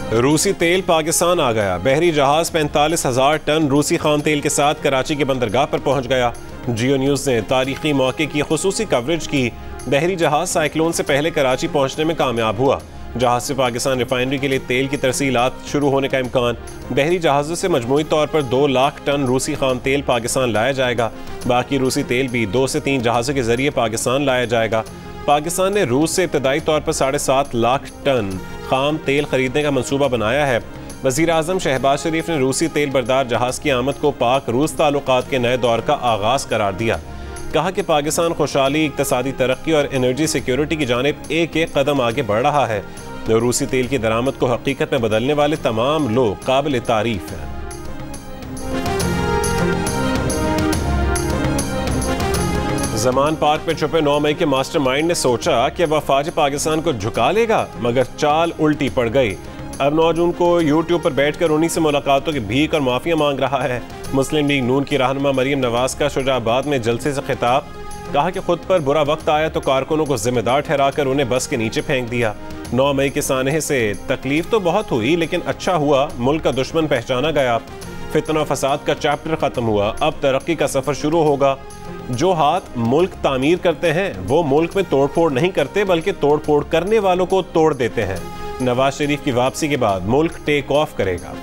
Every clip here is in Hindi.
रूसी तेल पाकिस्तान आ गया। बहरी जहाज 45,000 टन रूसी खाम तेल के साथ कराची के बंदरगाह पर पहुंच गया। जियो न्यूज़ ने तारीखी मौके की खुसूसी कवरेज की। बहरी जहाज साइक्लोन से पहले कराची पहुंचने में कामयाब हुआ। जहाज से पाकिस्तान रिफाइनरी के लिए तेल की तरसीलात शुरू होने का इम्कान। बहरी जहाज़ों से मजमूई तौर पर 2 लाख टन रूसी खाम तेल पाकिस्तान लाया जाएगा। बाकी रूसी तेल भी 2 से 3 जहाज़ों के जरिए पाकिस्तान लाया जाएगा। पाकिस्तान ने रूस से इब्तदाई तौर पर 7.5 लाख टन खाम तेल खरीदने का मंसूबा बनाया है। वज़ीर आज़म शहबाज शरीफ ने रूसी तेल बरदार जहाज़ की आमद को पाक रूस ताल्लुकात के नए दौर का आगाज़ करार दिया। कहा कि पाकिस्तान खुशहाली, इक़्तिसादी तरक्की और एनर्जी सिक्योरिटी की जानिब एक एक कदम आगे बढ़ रहा है। रूसी तेल की दरामद को हकीकत में बदलने वाले तमाम लोग काबिल तारीफ हैं। जमान पार्क में छुपे 9 मई के मास्टरमाइंड ने सोचा कि वह फौज पाकिस्तान को झुका लेगा, मगर चाल उल्टी पड़ गई। अब 9 जून को यूट्यूब पर बैठकर उन्हीं से मुलाकातों की भीख और माफिया मांग रहा है। मुस्लिम लीग नून की रहनुमा मरियम नवाज का शुजाबाद में जलसे से खिताब। कहा कि खुद पर बुरा वक्त आया तो कारकुनों को जिम्मेदार ठहराकर उन्हें बस के नीचे फेंक दिया। 9 मई के सानहे से तकलीफ तो बहुत हुई, लेकिन अच्छा हुआ मुल्क का दुश्मन पहचाना गया। फितना फसाद का चैप्टर खत्म हुआ, अब तरक्की का सफर शुरू होगा। जो हाथ मुल्क तामीर करते हैं वो मुल्क में तोड़फोड़ नहीं करते, बल्कि तोड़फोड़ करने वालों को तोड़ देते हैं। नवाज शरीफ की वापसी के बाद मुल्क टेक ऑफ करेगा।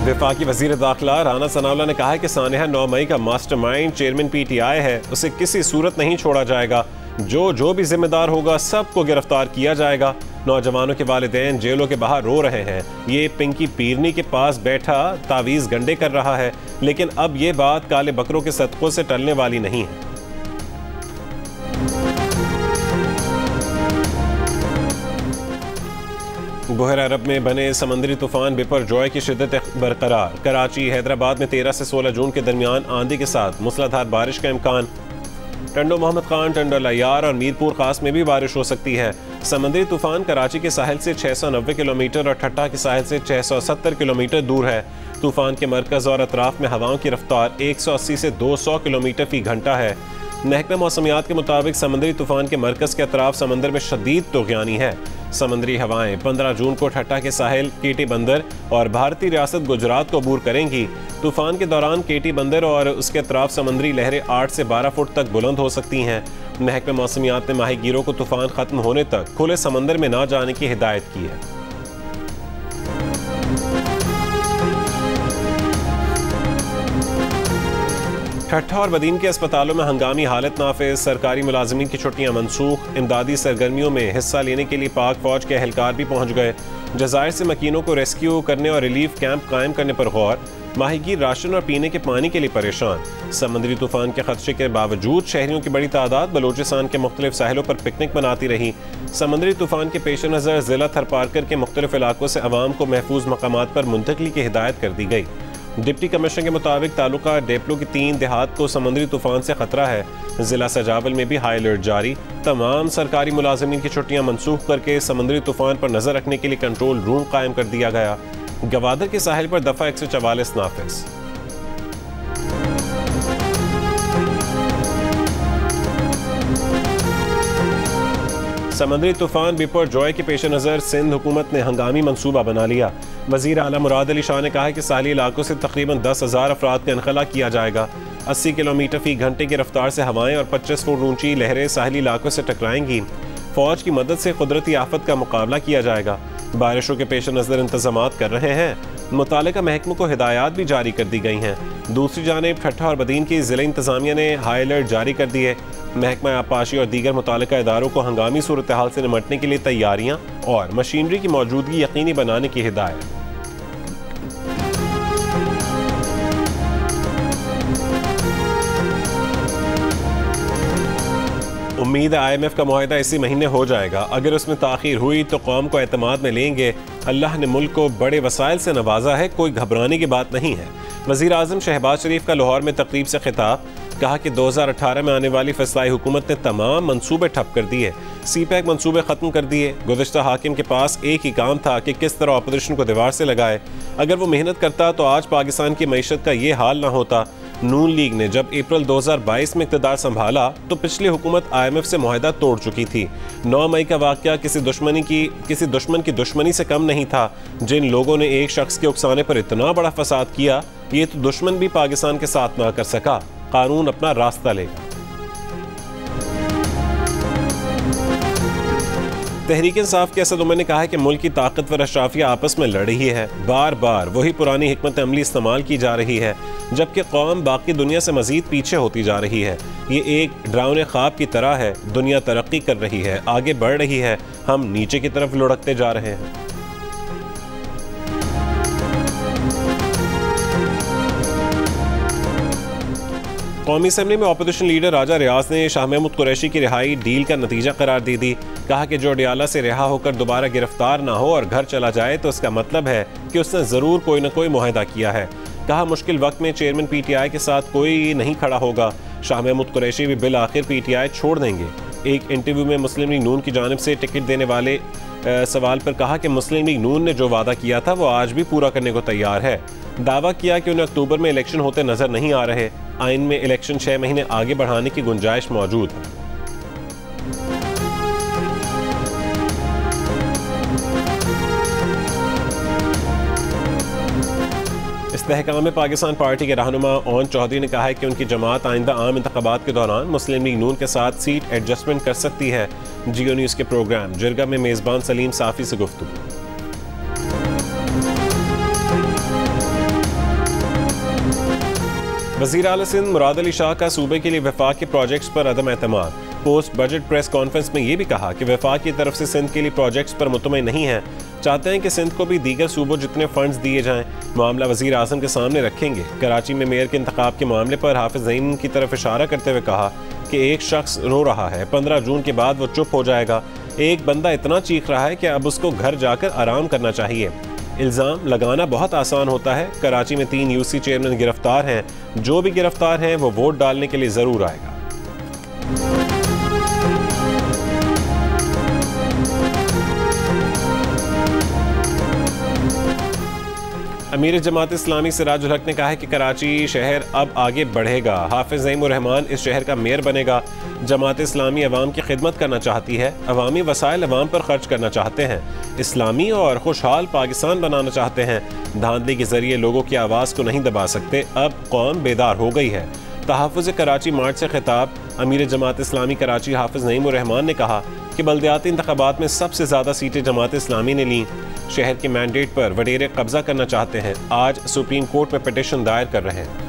वफाकी वजीर दाखिला राना सनाउल्लाह ने कहा है कि सानिया 9 मई का मास्टरमाइंड चेयरमैन PTI है, उसे किसी सूरत नहीं छोड़ा जाएगा। जो भी जिम्मेदार होगा सबको गिरफ्तार किया जाएगा। नौजवानों के वालिदैन जेलों के बाहर रो रहे हैं। ये पिंकी पीरनी के पास बैठा तावीज़ गंडे कर रहा है, लेकिन अब ये बात काले बकरों के सदकों से टलने वाली नहीं है। बहर अरब में बने समंदरी तूफान बिपरजॉय की शिद्दत बरकरार। कराची हैदराबाद में 13 से 16 जून के दरमियान आंधी के साथ मूसलाधार बारिश का इम्कान। टंडो मोहम्मद खान, टंडो लयार और मीरपुर खास में भी बारिश हो सकती है। समंदरी तूफान कराची के साहिल से 690 किलोमीटर और ठट्टा के साहिल से 670 किलोमीटर दूर है। तूफान के मरकज और अतराफ में हवाओं की रफ्तार 180 से 200 किलोमीटर फी घंटा है। महकमा मौसमियात के मुताबिक समंदरी तूफान के मरकज के अतराफ समंदर में शदीद तुग़यानी है। समंदरी हवाएं 15 जून को ठट्टा के साहिल, केटी बंदर और भारतीय रियासत गुजरात को अबूर करेंगी। तूफान के दौरान केटी बंदर और उसके अतराफ समंदरी लहरें 8 से 12 फुट तक बुलंद हो सकती हैं। महकमा मौसमियात ने माहीगीरों को तूफान खत्म होने तक खुले समंदर में ना जाने की हिदायत की है। ठट्ठा और बदीन के अस्पतालों में हंगामी हालत नाफिज। सरकारी मुलाजमीन की छुट्टियां मनसूख। इमदादी सरगर्मियों में हिस्सा लेने के लिए पाक फौज के एहलकार भी पहुंच गए। जज़ायर से मकीनों को रेस्क्यू करने और रिलीफ कैंप कायम करने पर गौर। माहीगीर राशन और पीने के पानी के लिए परेशान। समंदरी तूफान के खदशे के बावजूद शहरियों की बड़ी तादाद बलोचिस्तान के मुख्तलिफ साहिलों पर पिकनिक मनाती रही। समंदरी तूफान के पेश नज़र जिला थरपारकर के मुख्तलिफ इलाकों से अवाम को महफूज मकामात पर मुंतकली की हिदायत कर दी गई। डिप्टी कमिश्नर के मुताबिक तालुका डेपलो की 3 देहात को समंदरी तूफान से खतरा है। जिला सजावल में भी हाई अलर्ट जारी। तमाम सरकारी मुलाजमीन की छुट्टियां मनसूख करके समंदरी तूफान पर नजर रखने के लिए कंट्रोल रूम कायम कर दिया गया। गवादर के साहिल पर दफा 144 नाफिज। समंदरी तूफान बिपरजॉय के पेश नज़र सिंध हुकूमत ने हंगामी मंसूबा बना लिया। वज़ीर आला मुराद अली शाह ने कहा कि साहली इलाकों से तकरीबन 10,000 अफराद का इनखला किया जाएगा। 80 किलोमीटर फी घंटे की रफ्तार से हवाएं और 25 फुट ऊंची लहरें साहली इलाकों से टकराएंगी। फौज की मदद से कुदरती आफत का मुकाबला किया जाएगा। बारिशों के पेश नज़र इंतजामात कर रहे हैं। मुतालिका महकमों को हिदायत भी जारी कर दी गई हैं। दूसरी जानिब ठट्ठा और बदीन की ज़िला इंतजामिया ने हाई अलर्ट जारी कर दिए। महकमा आबपाशी और दीगर मुतालिका इदारों को हंगामी सूरत हाल से निपटने के लिए तैयारियां और मशीनरी की मौजूदगी यकीनी बनाने की हिदायत। उम्मीद है IMF का मुआहदा इसी महीने हो जाएगा। अगर उसमें ताख़ीर हुई तो कौम को एतमाद में लेंगे। अल्लाह ने मुल्क को बड़े वसाइल से नवाजा है, कोई घबराने की बात नहीं है। वज़ीर आज़म शहबाज शरीफ का लाहौर में तकरीब से खिताब। कहा कि 2018 में आने वाली फैसलाई हुकूमत ने तमाम मंसूबे ठप कर दिए। CPEC मंसूबे ख़त्म कर दिए। गुज़श्ता हाकिम के पास एक ही काम था कि किस तरह अपोजिशन को दीवार से लगाए। अगर वो मेहनत करता तो आज पाकिस्तान की मईशत का ये हाल ना होता। नून लीग ने जब अप्रैल 2022 में इक़्तिदार संभाला तो पिछली हुकूमत IMF से मुआहदा तोड़ चुकी थी। 9 मई का वाक़या किसी दुश्मन की दुश्मनी से कम नहीं था। जिन लोगों ने एक शख्स के उकसाने पर इतना बड़ा फसाद किया, ये तो दुश्मन भी पाकिस्तान के साथ ना कर सका। कानून अपना रास्ता लेगा। तहरीक इंसाफ के असद उमर ने कहा है कि मुल्क की ताकतवर अशराफिया आपस में लड़ रही है। बार बार वही पुरानी हिकमत अमली इस्तेमाल की जा रही है, जबकि कौम बाकी दुनिया से मजीद पीछे होती जा रही है। ये एक डरावने ख्वाब की तरह है। दुनिया तरक्की कर रही है, आगे बढ़ रही है, हम नीचे की तरफ लुढ़कते जा रहे हैं। कौमी असम्बली में अपोजिशन लीडर राजा रियाज ने शाह महमूद कुरैशी की रिहाई डील का नतीजा करार दे दी। कहा कि जो अडियाला से रिहा होकर दोबारा गिरफ्तार ना हो और घर चला जाए तो इसका मतलब है कि उसने ज़रूर कोई न कोई मुआहदा किया है। कहा मुश्किल वक्त में चेयरमैन PTI के साथ कोई नहीं खड़ा होगा। शाह महमूद कुरैशी भी बिल आखिर PTI छोड़ देंगे। एक इंटरव्यू में मुस्लिम लीग नून की जानिब से टिकट देने वाले सवाल पर कहा कि मुस्लिम लीग नून ने जो वादा किया था वो आज भी पूरा करने को तैयार है। दावा किया कि उन्हें अक्टूबर में इलेक्शन होते नजर नहीं आ रहे। आइन में इलेक्शन 6 महीने आगे बढ़ाने की गुंजाइश मौजूद है। इस्तेहकाम पाकिस्तान पार्टी के रहनुमा ओन चौधरी ने कहा है कि उनकी जमात आइंदा आम इंतखाबात के दौरान मुस्लिम लीग नून के साथ सीट एडजस्टमेंट कर सकती है। जियो न्यूज़ के प्रोग्राम जिरगा में मेज़बान सलीम साफ़ी से गुफ्तगू। वज़ीर आला सिंध मुराद अली शाह का सूबे के लिए वफाक के प्रोजेक्ट्स पर अदम एतमाद। पोस्ट बजट प्रेस कॉन्फ्रेंस में ये भी कहा कि वफाक की तरफ से सिंध के लिए प्रोजेक्ट्स पर मुतमईन नहीं है। चाहते हैं कि सिंध को भी दीगर सूबों जितने फंड्स दिए जाएं। मामला वज़ीर आज़म के सामने रखेंगे। कराची में मेयर के इंतखाब के मामले पर हाफिज ज़ईन की तरफ इशारा करते हुए कहा कि एक शख्स रो रहा है, 15 जून के बाद वो चुप हो जाएगा। एक बंदा इतना चीख रहा है कि अब उसको घर जाकर आराम करना चाहिए। इल्ज़ाम लगाना बहुत आसान होता है। कराची में 3 UC चेयरमैन गिरफ्तार हैं। जो भी गिरफ्तार हैं वो वोट डालने के लिए ज़रूर आएगा। अमीर जमात इस्लामी सिराजुल हक ने कहा है कि कराची शहर अब आगे बढ़ेगा। हाफिज ज़ईमुर रहमान इस शहर का मेयर बनेगा। जमात इस्लामी अवाम की खिदमत करना चाहती है। अवामी वसाइल अवाम पर खर्च करना चाहते हैं। इस्लामी और खुशहाल पाकिस्तान बनाना चाहते हैं। धांधली के जरिए लोगों की आवाज़ को नहीं दबा सकते। अब कौम बेदार हो गई है। तहफ़्फ़ुज़ कराची मार्च से खिताब अमीर जमात इस्लामी कराची हाफिज ज़ईमुर रहमान ने कहा कि बल्दियाती इंतखाबात में सबसे ज़्यादा सीटें जमात इस्लामी ने लीं। शहर के मैंडेट पर वडेरे कब्जा करना चाहते हैं। आज सुप्रीम कोर्ट में पिटीशन दायर कर रहे हैं।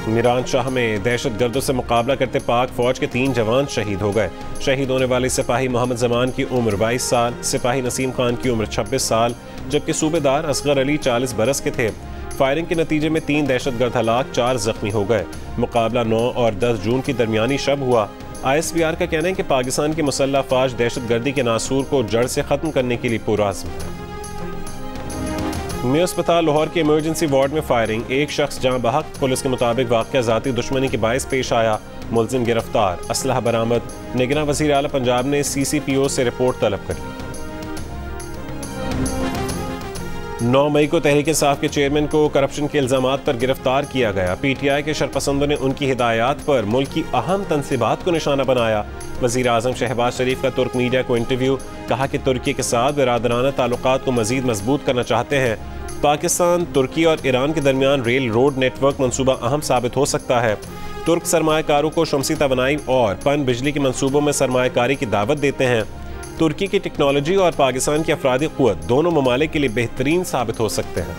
मीरान शाह में दहशतगर्दों से मुकाबला करते पाक फौज के 3 जवान शहीद हो गए। शहीद होने वाले सिपाही मोहम्मद जमान की उम्र 22 साल, सिपाही नसीम खान की उम्र 26 साल, जबकि सूबेदार असगर अली 40 बरस के थे। फायरिंग के नतीजे में 3 दहशतगर्द हलाक, 4 जख्मी हो गए। मुकाबला 9 और 10 जून की दरमियानी शब हुआ। ISPR का कहना है कि पाकिस्तान की मुसल्लह अफवाज दहशतगर्दी के नासूर को जड़ से खत्म करने के लिए पुरअज़्म है। मे अस्पताल लाहौर के इमरजेंसी वार्ड में फायरिंग, एक शख्स जहां बहक। पुलिस के मुताबिक वाक़या ज़ाती दुश्मनी के बायस पेश आया। मुलजिम गिरफ्तार, असलहा बरामद। निगरान वज़ीर आला पंजाब ने CCPO से रिपोर्ट तलब कर ली। 9 मई को तहरीक इंसाफ के चेयरमैन को करप्शन के इल्ज़ामात पर गिरफ्तार किया गया। PTI के शरपसंदों ने उनकी हिदायत पर मुल्क की अहम तनसीबात को निशाना बनाया। वज़ीर आज़म शहबाज शरीफ का तुर्क मीडिया को इंटरव्यू, कहा कि तुर्की के साथ बिरादराना ताल्लुकात को मज़ीद मजबूत करना चाहते हैं। पाकिस्तान, तुर्की और ईरान के दरमियान रेल रोड नेटवर्क मनसूबा अहम साबित हो सकता है। तुर्क सरमायाकारों को शमसी तवानाई और पन बिजली के मनसूबों में सरमायाकारी की दावत देते हैं। तुर्की की टेक्नोलॉजी और पाकिस्तान की अफरादी क़ुव्वत दोनों ममालिक के लिए बेहतरीन साबित हो सकते हैं।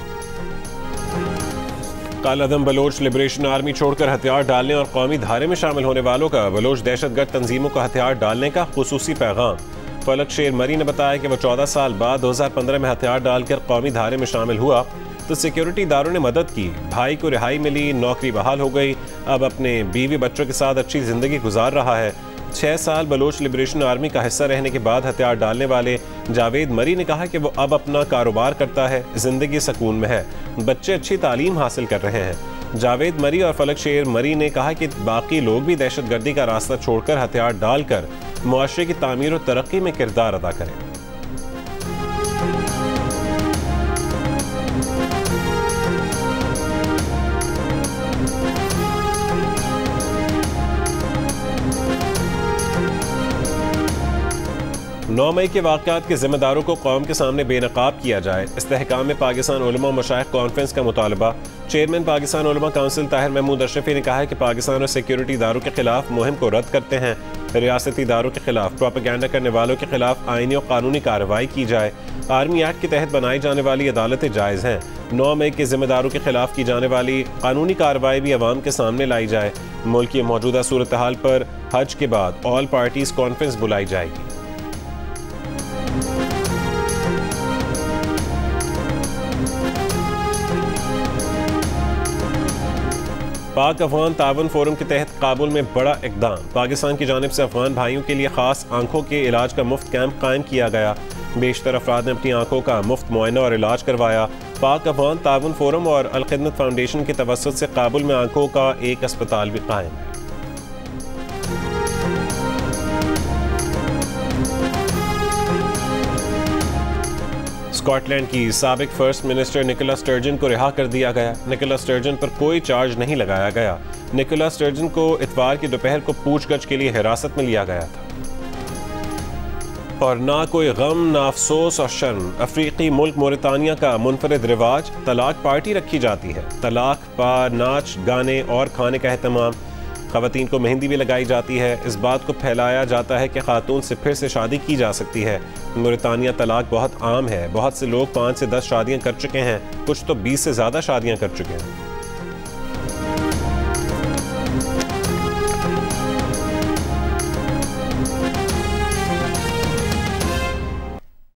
कालादम बलोच लिबरेशन आर्मी छोड़कर हथियार डालने और कौमी धारे में शामिल होने वालों का बलोच दहशतगर्द तंजीमों को हथियार डालने का खुसूसी पैगाम। फलक शेर मरी ने बताया कि वह 14 साल बाद 2015 में हथियार डालकर कौमी धारे में शामिल हुआ तो सिक्योरिटी इदारों ने मदद की। भाई को रिहाई मिली, नौकरी बहाल हो गई। अब अपने बीवी बच्चों के साथ अच्छी जिंदगी गुजार रहा है। 6 साल बलोच लिबरेशन आर्मी का हिस्सा रहने के बाद हथियार डालने वाले जावेद मरी ने कहा कि वो अब अपना कारोबार करता है, जिंदगी सुकून में है, बच्चे अच्छी तालीम हासिल कर रहे हैं। जावेद मरी और फलक शेर मरी ने कहा कि बाकी लोग भी दहशतगर्दी का रास्ता छोड़कर हथियार डालकर मुआशरे की तामीर और तरक्की में किरदार अदा करें। 9 मई के वाक़यात के ज़िम्मेदारों को कौम के सामने बेनकाब किया जाए। इस्तेहकाम में पाकिस्तान उलमा मशाइख कॉन्फ्रेंस का मुतालबा। चेयरमैन पाकिस्तान उलमा काउंसिल ताहिर महमूद अशरफी ने कहा है कि पाकिस्तान और सिक्योरिटी इदारों के खिलाफ मुहिम को रद्द करते हैं। रियासती इदारों के खिलाफ प्रोपेगेंडा करने वालों के खिलाफ आईनी और कानूनी कार्रवाई की जाए। आर्मी एक्ट के तहत बनाई जाने वाली अदालतें जायज़ हैं। 9 मई के ज़िम्मेदारों के खिलाफ की जाने वाली कानूनी कार्रवाई भी अवाम के सामने लाई जाए। मुल्क की मौजूदा सूरत हाल पर हज के बाद ऑल पार्टीज कॉन्फ्रेंस बुलाई जाएगी। पाक अफगान तावन फोरम के तहत काबुल में बड़ा इकदाम। पाकिस्तान की जानिब से अफगान भाइयों के लिए खास आंखों के इलाज का मुफ्त कैंप कायम किया गया। बेशतर अफराद ने अपनी आंखों का मुफ्त मुआयना और इलाज करवाया। पाक अफगान तावन फोरम और अल खिदमत फाउंडेशन के तवस्सुत से काबुल में आंखों का एक अस्पताल भी कायम है। स्कॉटलैंड की साबिक फर्स्ट मिनिस्टर निकोला स्टर्जन को रिहा कर दिया गया। निकोला स्टर्जन पर कोई चार्ज नहीं लगाया गया। निकोला स्टर्जन को इतवार की दोपहर को पूछगछ के लिए हिरासत में लिया गया था। और ना कोई गम, ना अफसोस और शर्म। अफ्रीकी मुल्क मोरितानिया का मुनफरिद रिवाज, तलाक पार्टी रखी जाती है। तलाक पर नाच, गाने और खाने का एहतमाम। ख़वातीन को मेहंदी भी लगाई जाती है। इस बात को फैलाया जाता है कि खातून से फिर से शादी की जा सकती है। मोरितानिया तलाक बहुत आम है। बहुत से लोग 5 से 10 शादियां कर चुके हैं, कुछ तो 20 से ज़्यादा शादियां कर चुके हैं।